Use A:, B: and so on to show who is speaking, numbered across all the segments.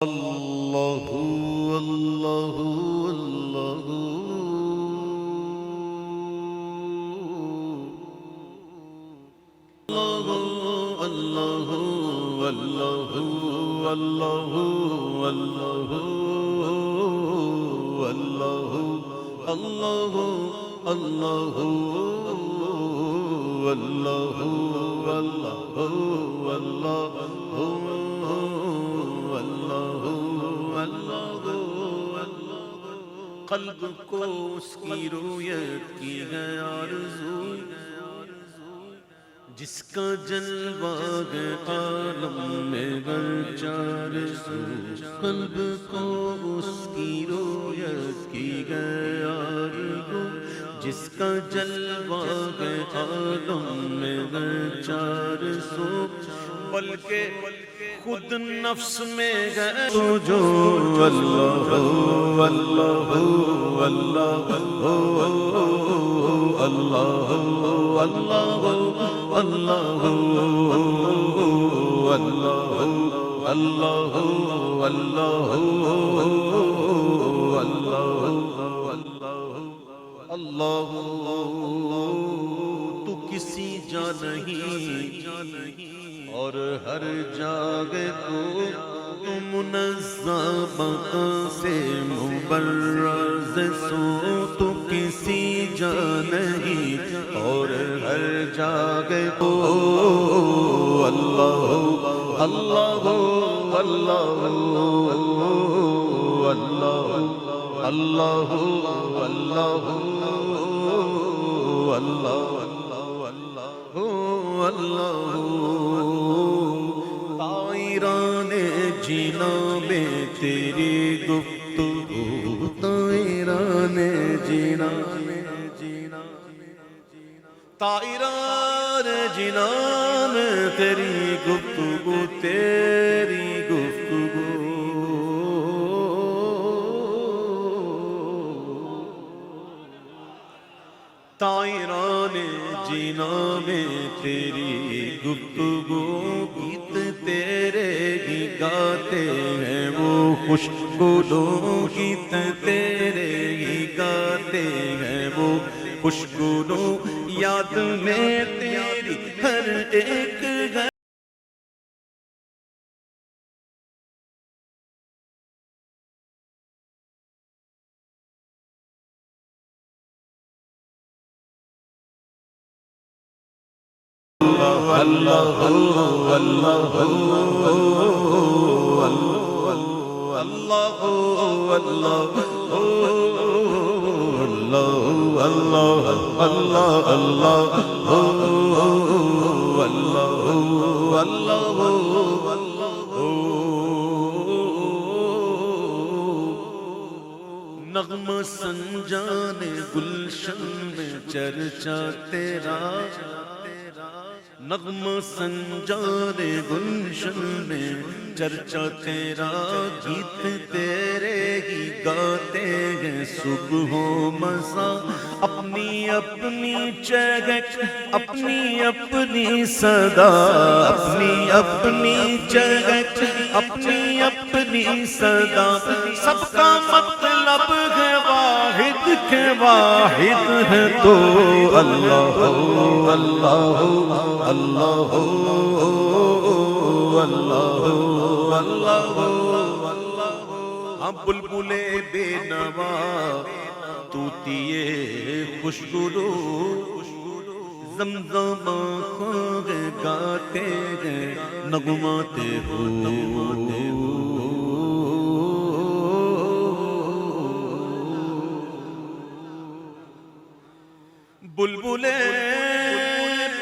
A: اللہ اللہ اللہ اللہ اللہ اللہ اللہ اللہ اللہ اللہ قلب کو اس کی رویت کی ہے آرزو، جس کا جلوہ ہے عالم میں گرچہ آرزو، قلب کو اس کی رویت کی ہے آرزو، جس کا جلوہ ہے عالم میں گرچہ آرزو، بلکہ خود نفس میں ہے جو اللہ اللہ اللہ اللہ اللہ اللہ اللہ اللہ اللہ تو کسی جا نہیں اور ہر جاگے کو تو منظم سے مبرز سو، تو کسی جا نہیں اور ہر جاگے کو اللہ اللہ اللہ اللہ اللہ اللہ اللہ طائران جینا میں تیری گفتگو، طائران جینا طائران جینا میں تیری گفتگو، تیری گفتگو طائران جینا میں تیری گفتگو، گیت تیرے ہی گاتے ہیں وہ خوش گلو، گیت تیرے ہی گاتے ہیں وہ خوش گلو، یاد میں تیری ہر ایک ہے اللہ اللہ اللہ اللہ نغمہ سنجان گلشن میں چرچا تیرا، نغمہ سنجان گلشن میں چرچا تیرا، گیت تیرے ہی گاتے ہیں صبح و مساء، اپنی اپنی چہک اپنی اپنی صدا، اپنی اپنی چہک اپنی اپنی صدا، سب کا مطلب ہے واحد کے واحد ہے تو اللہ اللہ اللہ اللہ اللہ ہم بلبلے بے نوا طوطیے خوشگلو، زمزم خواہ گاتے ہیں نغماتے ہو، بلبلے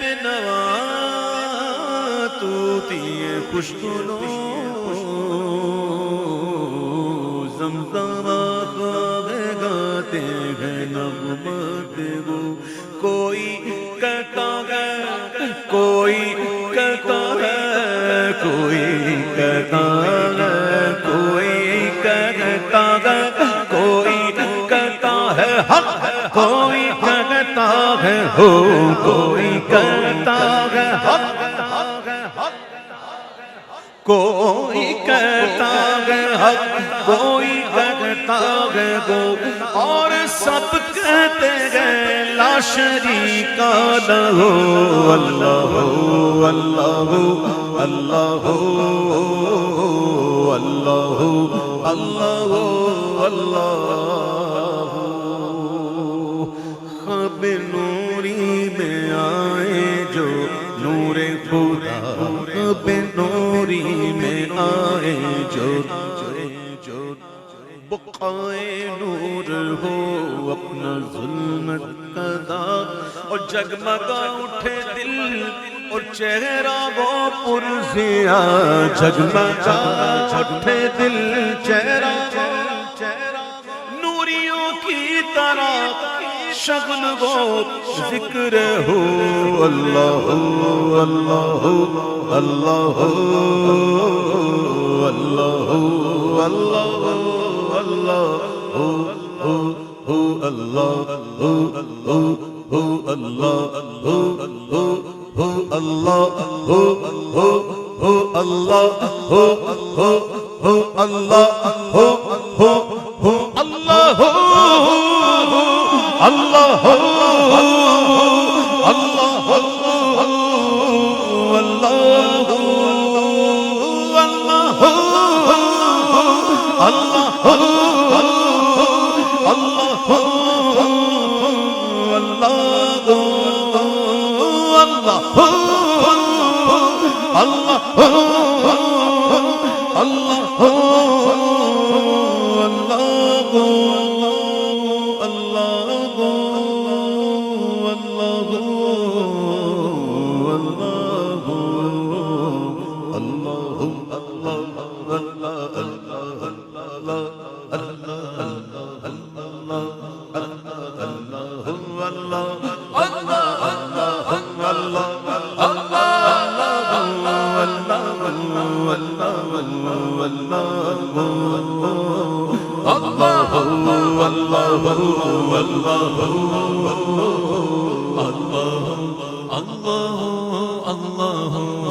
A: بے نوا طوطیے خوشگلو، زمزم خواہ گاتے ہیں نغماتے ہو، کوئی کہتا ہے کوئی کہتا ہے کوئی کہتا ہے کوئی کہتا ہے کوئی کہتا ہے حق، کوئی کہتا ہے ہو، کوئی کہتا ہے حق، کوئی کہتا ہے حق، کوئی کہتا ہے گو، اور سب کہتے ہیں لا شریک لہ۔ اللہ اللہ اللہ اللہ اللہ اللہ۔ خواب نوری میں آئے جو نور خدا، خواب نوری میں آئے جو بقائے نور ہو اپنا ظلمت قضا، اور جگمگا اٹھے دل اور چہرہ وہ پرزیا، جگمگا اٹھے دل چہرہ نوریوں کی طرح شغل وہ ذکر ہو۔ اللہ اللہ اللہ اللہ اللہ اللہ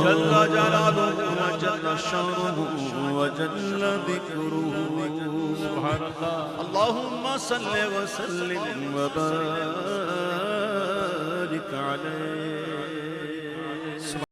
A: جل جلالہ وجل شانہ وجل ذکرہ۔ سبحان اللہ۔ اللہم صلی وسلم وبارک علیہ۔